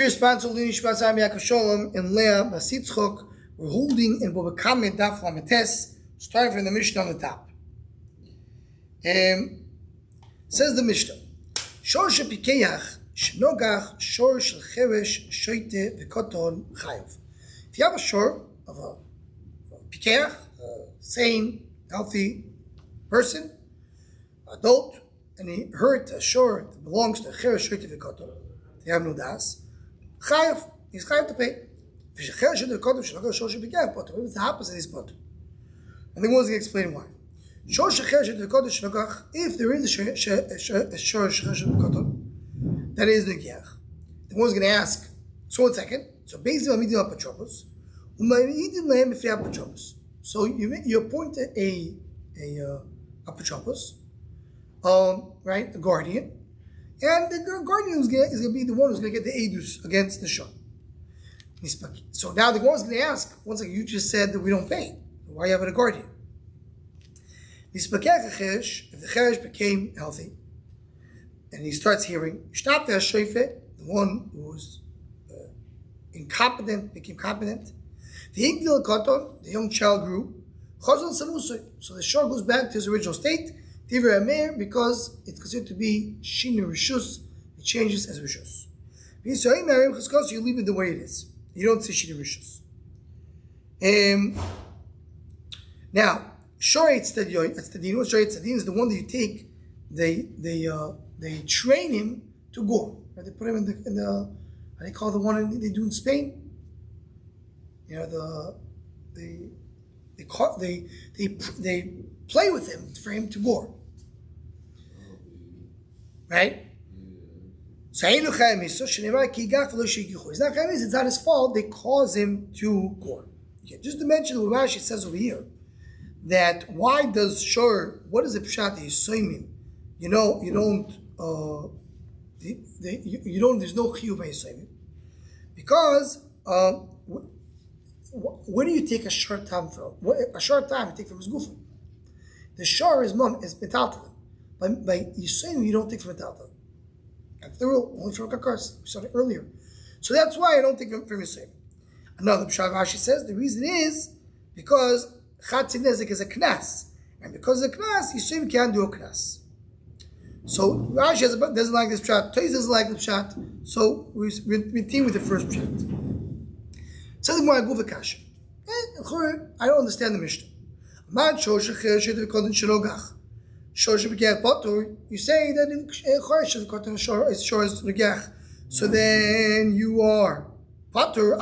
Responsible Yeshiva Yaakov Shalom and Leah Basitzchok. We're holding in Bava Kamet Daf Lametes, starting from the Mishnah on the top. Says the Mishnah, Shor shepikeach shnogach shor shel cheresh shoite v'koton chayav. If you have a shor of a pikeach, a sane, healthy person, adult, and he hurt a shor that belongs to a cheresh shoite v'koton, they have no das. Chayav, he's chayav to pay. If it's the opposite, he's potter. And then one's going to explain why. If there is a shor that is the giach, the one's going to ask, so 1 second, so basically, so you appoint a apotropos, right, a guardian, and the guardian is going to be the one who's going to get the edus against the shor. So now the one's going to ask, once again, you just said that we don't pay. Why are you having a guardian? If the cheresh became healthy, and he starts hearing, the one who's incompetent became competent. The young child grew. So the shor goes back to his original state, because it's considered to be shinu rishus. It changes as rishus. You leave it the way it is. You don't say shinu rishus. Now, Shorei tzedin. What Shorei tzedin is the one that you take. They train him to go. Right? They put him in the how do they call the one they do in Spain? You know they play with him for him to gore. Right? So he's not chayim. It's not his fault. They cause him to gore. Okay, just to mention what Rashi says over here, that why does shor? What is the pshat yisoimim? You don't. There's no chiyuv yisoimim because where do you take a short time from? A short time you take from his gufa. The shor is metaltal. By yisoimim you don't take from metaltal. That's the rule. Only from kakars. We saw it earlier. So that's why I don't take from yisoimim. Another pshat Rashi says the reason is because Chatzi Nezek is a knas, and because of the knas, Yisrael can't do a knas. So Rashi doesn't like this pshat. Toys doesn't like the pshat. So we team with the first pshat. Something more go v'kasha. I don't understand the Mishnah. You say that in shor is regach. So then you are potter.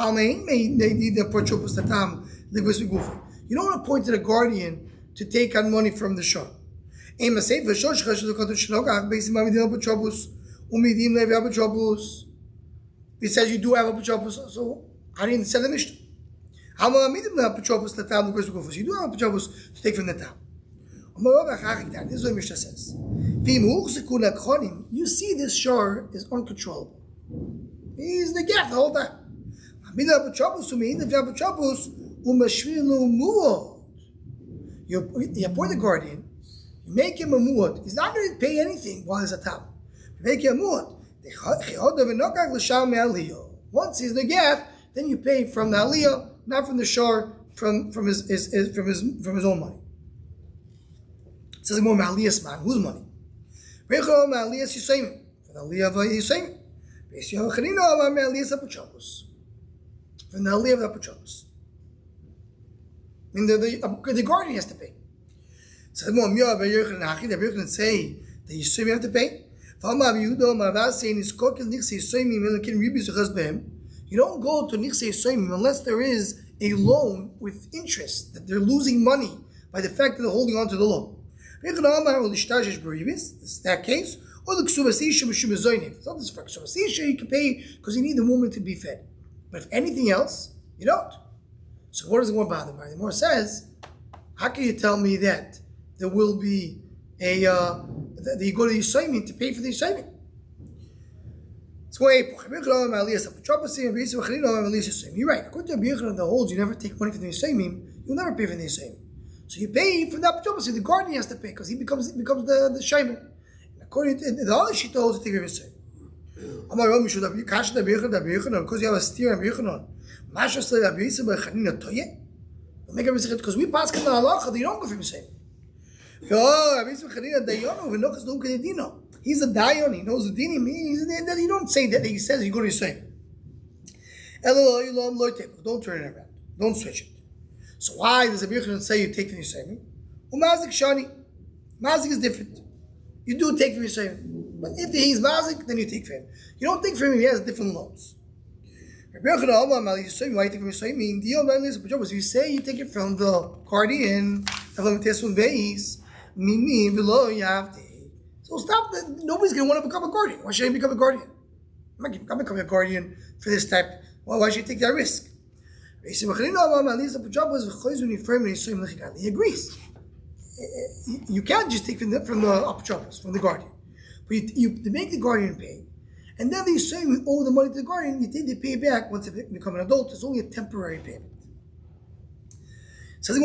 You don't appoint a guardian to take on money from the shor. It says you do have a apotropos, so how do you understand the Mishnah? You do have a apotropos to take from the town. This is what the Mishnah says. You see this shor is uncontrollable. He's the gap the whole time. You appoint a guardian, you make him a muad. He's not going to pay anything while he's a town. You make him a muad. Once he's the gaf, then you pay from the aliyah, not from the shor, from his own money. It says more aliyah's man. Whose money? From the aliyah of Yisayim. From the aliyah of the apotropos. I mean, the guardian has to pay. So the Yochanan say that Yisrael have to pay. You don't go to Nichsei Yisrael unless there is a loan with interest, that they're losing money by the fact that they're holding on to the loan. This is that case. Or the Ksubasisha, it's not this for Ksubasisha, you can pay because you need the woman to be fed. But if anything else, you don't. So what does the more bother by? The more says, how can you tell me that there will be that you go to the Yisayim to pay for the Yisayim? You're right. According to Rabbi Yochanan that holds you never take money from the Yisayim, you'll never pay for the Yisayim. So you pay for the apotropos. The guardian has to pay because he becomes the shaymer. According to the other shita holds, you take from Yisayim. Amar Rami should have Kasha the Birchanan because you have a steer and Birchanan. Masha said that Yisrael by Chanina Toye. Make a mistake because we pass the halacha. They don't go from the same. Oh, Yisrael Chanina Dayono v'nochas don't get the dino. He's a dayon. He knows the din. You don't say that. He says you go to the same. Don't turn it around. Don't switch it. So why does a Birchanan say you take from your same? Umazik Shani. Mazik is different. You do take from your same. But if he's mazik, then you take from him. You don't take from him, he has different loans. Why you take from your same? If you say you take it from the guardian, so stop that. Nobody's going to want to become a guardian. Why should I become a guardian? I'm not becoming a guardian for this type. Well, why should you take that risk? He agrees. You can't just take from the apotropos, from the guardian. But you make the guardian pay. And then they say we owe the money to the guardian, you think they pay back once they become an adult. It's only a temporary payment. So this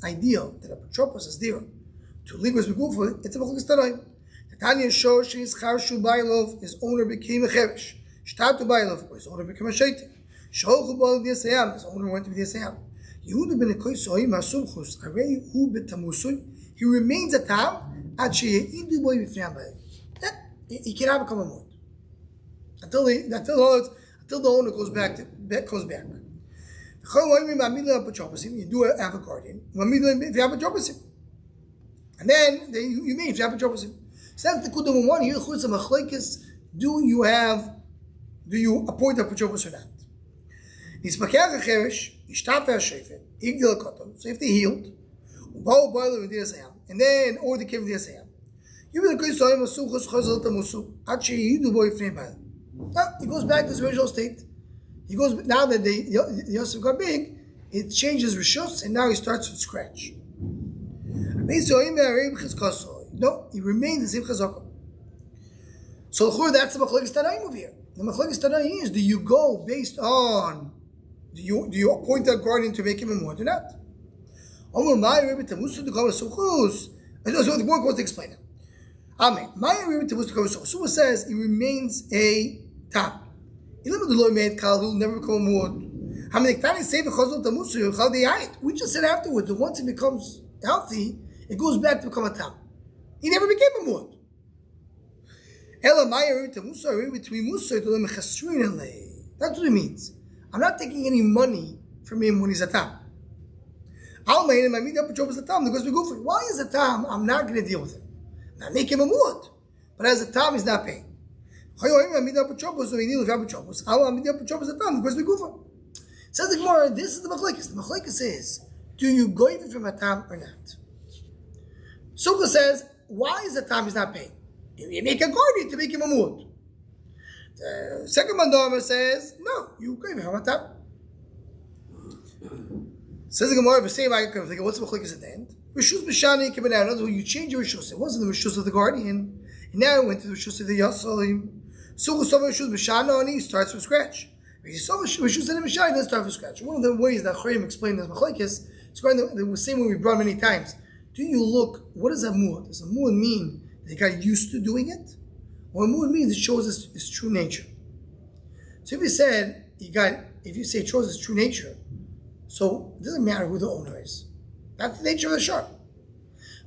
ideal that apotropos is there to ligos begufo, it's a machlokes tanoim. The Tanya shows charshu bailov, his owner became a cheresh. Shtatu bailov, his owner became a shaitik. Sholchu bailov d'yasayam, his owner went to d'yasayam. Yehuda ben Ekoisoy masumchus arei hu betamusoy. He remains a tam at sheyeidu boy b'fnei. He cannot become a mod until the owner goes back. You do have a guardian, if you have a jobasim, and then you may if you have a jobasim. So that's the kudum one here. Do you appoint a jobasim or not? Nispakeh cheresh. So if they healed, and then or they came to the you will go he goes back to his original state. He goes now that the Yosef got big, it changes rishos, and now he starts from scratch. No, he remains the same chazaka. So that's the machlokes tanaim over here. The machlokes tanaim is: do you go based on do you appoint a guardian to make him a muad or not? So the more goes to explain it. Amen. Suba says he remains a tam. He never become a muad. We just said afterwards that once he becomes healthy, it goes back to become a tam. He never became a muad. That's what it means. I'm not taking any money from him when he's a tam. Why is a tam? I'm not going to deal with him. Not make him a muad. But as a tam, he's not paying. Says the Gemara, this is the machlokes. The machlokes is, do you go even from a tam or not? Sukkah says, why is a tam he's not paying? You make a guardian to make him a muad. The second mandama says, no, you go even from a tam. Says the Gemara, what's the machlokes at the end? Rishus b'shani came out. In other words, you change your rishus. It wasn't the rishus of the guardian, and now it went to the rishus of the yasalim. So rishus b'shani, and he starts from scratch. If you saw rishus of the b'shani, doesn't start from scratch. One of the ways that Chorim explained this machlokes is the same way we brought many times. Do you look? What does a muad? Does a muad mean that he got used to doing it, or a muad means it shows his true nature? So if you said if you say it shows his true nature, so it doesn't matter who the owner is. That's the nature of the shar.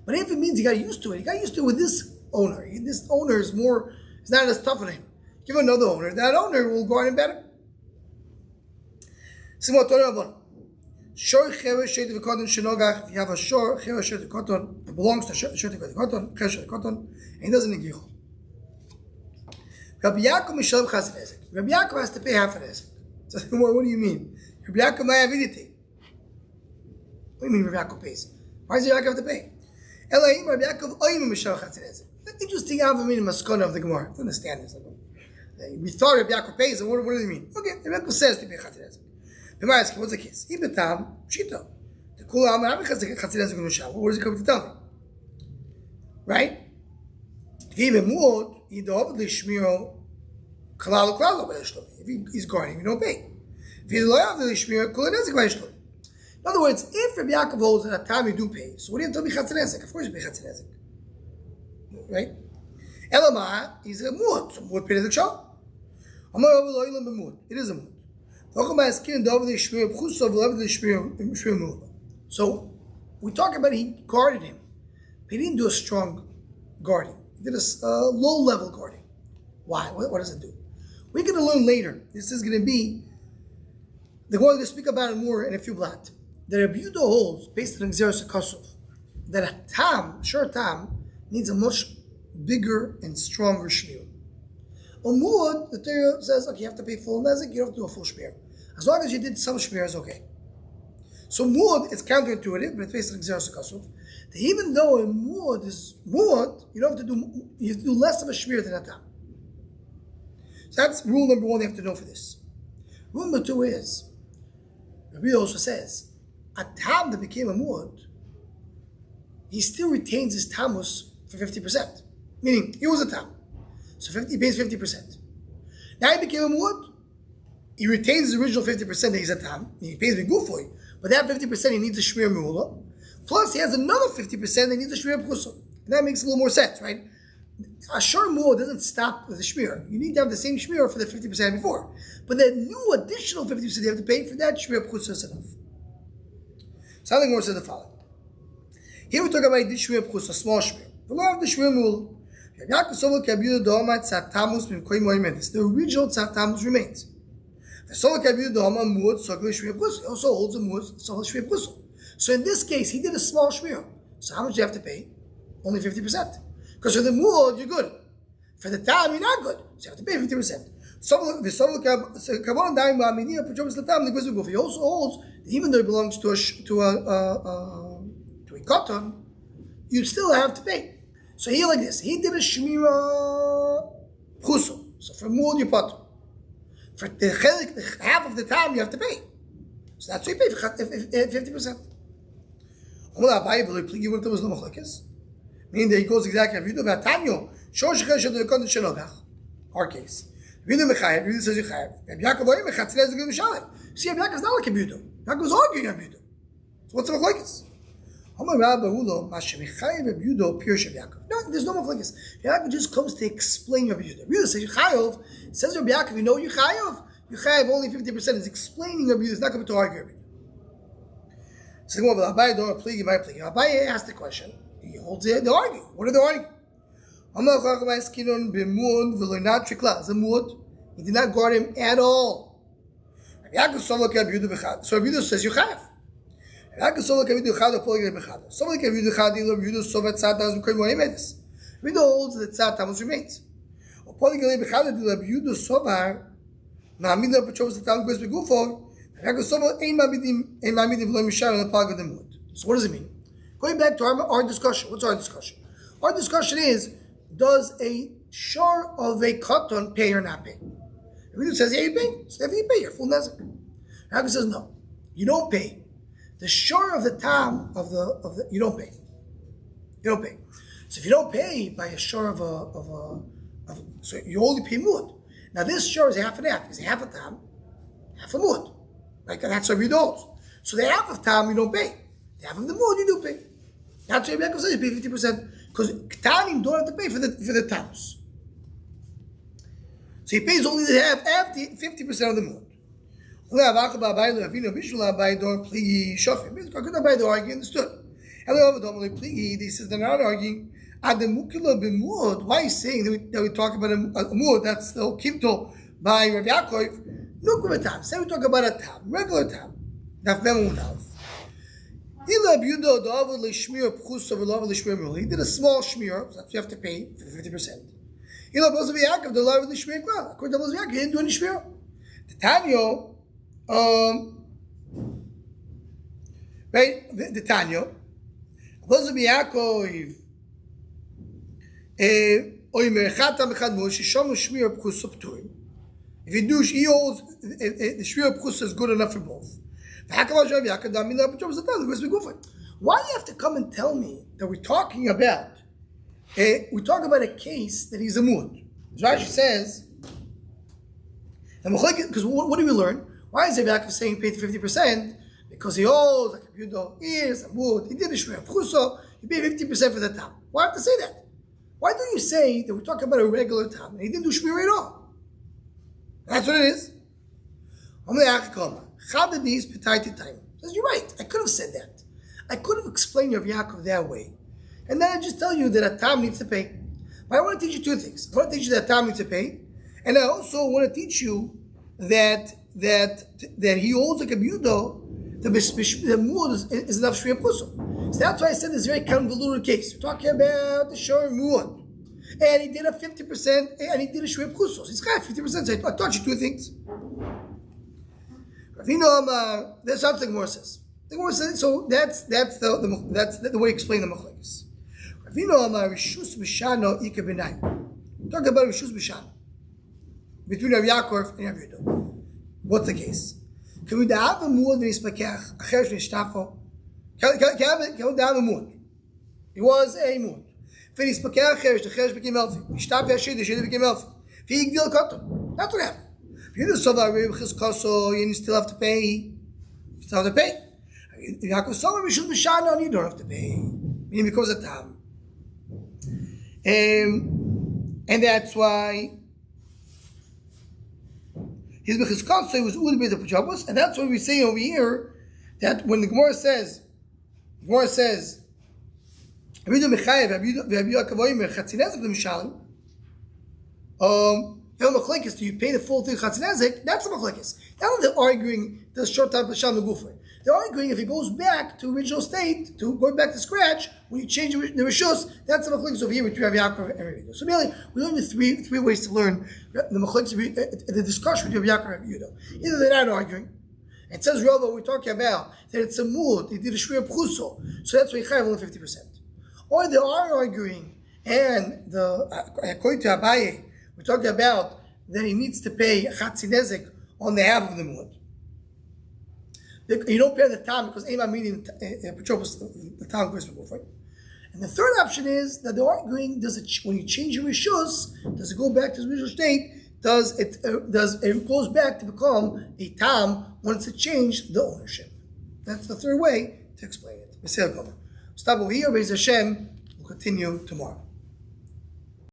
But if it means he got used to it, with this owner. This owner is not as tough on him. Give him another owner. That owner will go on and better. Similar to Rabban. Shor cheresh sheti v'koton shenogach. If you have a shor cheresh sheti v'koton, it belongs to sheti v'koton, cheresh sheti v'koton, and he doesn't negich. Rabbi Yaakov mishalem chazan ezek. Rabbi Yaakov has to pay half an ezek. So what do you mean? Rabbi Yaakov ma'avidite. What do you mean Rabbi Yaakov pays? Why does Rabbi Yaakov have to pay? Elohim Rabbi Yaakov oyim mishalem chazan ezek. Interesting Avamim maskona of the Gemara. I understand this. We thought Rabbi Yaakov pays, and what do they mean? Okay, Rabbi Yaakov says to pay chazan ezek. What's the case? Ibetam Shito. The Kul Amar Chatzirezek Nusham. What is it coming to tell me? Right? If he muad, he don't lishmiro kalalo kalalo b'yishlomi. If he's guarding, you don't pay. If he lo have the lishmiro kulanezek b'yishlomi. In other words, if Rabbi Yaakov holds that at time you do pay, so what do you have to be chatzirezek? Of course you pay chatzirezek, right? Elama, he's a muad, so muad paid the shor. It is a muad. So we talk about he guarded him, but he didn't do a strong guarding. He did a low-level guarding. Why? What does it do? We're going to learn later. This is going to be, they're going to speak about it more in a few blot. The Rabbi Yehuda holds, based on Xeris Akasov, that a short tam, needs a much bigger and stronger shmir. On muad, the Torah says, okay, you have to pay full nezik, you don't have to do a full shmir. As long as you did some shmir, it's okay. So muad is counterintuitive, but it's based on Xeris Akasov. Even though a muad is muad, you have to do less of a shmir than a tam. So that's rule number one you have to know for this. Rule number two is, Rabbi also says, a tam that became a muad, he still retains his tamus for 50%. Meaning, he was a tam. So he pays 50%. Now he became a muad, he retains his original 50% that he's a tam, he pays me gufoy, but that 50% he needs a shmir meula, plus he has another 50% that he needs a shmir pchusa. And that makes a little more sense, right? A shor muad doesn't stop with the shmir. You need to have the same shmir for the 50% before. But the new additional 50% you have to pay for that shmir pchusa is enough. Something more says the following. Here we talk about the shmir pchusa, small shmir. The law of the shmir muad. The original tzatamus remains. The also holds a muad, so in this case, he did a small shmir. So how much do you have to pay? Only 50%. Because for the muad, you're good. For the tam, you're not good. So you have to pay 50%. He also holds that even though it belongs to a cotton, you still have to pay. So here like this, he did a shmira pchuso. So for muad you put. For the half of the time you have to pay. So that's why you pay for 50%. Meaning that he goes exactly our case. Rabbi says you chayav. See, Rabbi Yaakov is not like a Yehuda. Yaakov is arguing a Yehuda. So what's the machlokes? No, there's no machlokes. Yaakov just comes to explain Rabbi Yehuda. Rabbi Yehuda says you chayav. Says Rabbi Yaakov, you know you chayav. You chayav only 50%. Is explaining Rabbi Yehuda. It's not coming to argue Rabbi Yehuda. So Abaye asked the question. He holds the argument. What are they arguing? He did not guard him at all. So Rabbi Yehuda says you chayav. Rabbi Yehuda holds that tzad tamus remains. So what does it mean? Going back to our discussion. What's our discussion? Our discussion is, does a shor of a cotton pay or not pay? Rabbi says, yeah, you pay. So if you pay, you're full nezik. Rabbi says, no, you don't pay. The shor of the tam of the you don't pay. You don't pay. So if you don't pay by a shor so you only pay muad. Now this shor is half and half. It's half a tam, half a muad. Like that's what we don't. So the half of tam you don't pay. The half of the muad you do pay. That's why Rabbi says you pay 50%. Because Ktanim don't have to pay for the tamus. So he pays only the half, 50% of the moon. This understood. This is they're not arguing. Why is he saying that we talk about a mood that's still kimto by Rav Yaakov? Look at a tam. Say we talk about a tam, regular tam. He did a small shmir, so you have to pay 50%. He didn't do any shmir. The Tanyo, right? The Tanyo, if you do, he holds the shmir pchusa is good enough for both. Why do you have to come and tell me that we're talking about a case that he's a muad? Rashi says, because what do we learn? Why is Yaakov saying pay 50%? Because he owes like a Yehuda is a muad. He did a shmir pchusa. He paid 50% for the tam. Why have to say that? Why don't you say that we're talking about a regular tam and he didn't do shmira at all? That's what it is. Says, you're right. I could have said that. I could have explained Rav Yaakov that way. And then I just tell you that a tam needs to pay. But I want to teach you two things. I want to teach you that tam needs to pay. And I also want to teach you that he holds like a budo, the muad is enough shriya puso. So that's why I said this very convoluted case. We're talking about the shor muad. And he did a 50% and he did a shriya puso. So he's got 50%. So I taught you two things. There's something more says. The more says, so that's the way to explain the machlekes. Ravino Amar Rishus B'Shano Ika B'nai. Talk about Rishus B'Shano between Rav Yaakov and Rav Yehuda. What's the case? Can we have a muad v'nispakech acher shnishtacho? Can we have a muad? It was a muad. V'nispakech acher shnishtacho became healthy. Nishtaf yashid, the shid became healthy. V'yigdil koto. That's what happened. You do so that you still have to pay. You still have to pay. If Yaakov saw Rishus B'Shano, you don't have to pay. Meaning because of tam. And that's why his Bechizkot was Udi B'Zeh Pujabos, and that's what we say over here, that when the Gemara says, Abidu Mechayev, Abidu Akavoyim, Chatzinezek the Mishalim, Machlekes, do you pay the full thing Chatzinezek? That's the Machlekes. Now they're arguing the short time of Sham Gufay. They're arguing if it goes back to original state, to going back to scratch, when you change the Rishus, that's the Machlekes over here with Rav Yaakov and Rav Yehuda. So mainly, we learn the three ways to learn the Machlekes, the discussion with Rav Yaakov and Rav Yehuda. Either they're not arguing. It says Rava, we're talking about that it's a mood, they did a shriya pchuso, so that's why you have only 50%. Or they are arguing, and according to Abaye, we're talking about that he needs to pay Chatzinezek on the half of the mood. You don't pay the tam because Ema meaning the tam goes before. And the third option is that they're arguing: when you change your rishus, does it go back to the original state? Does it goes back to become a tam once it changed the ownership? That's the third way to explain it. Stop over here. Be'ez Hashem. We'll continue tomorrow.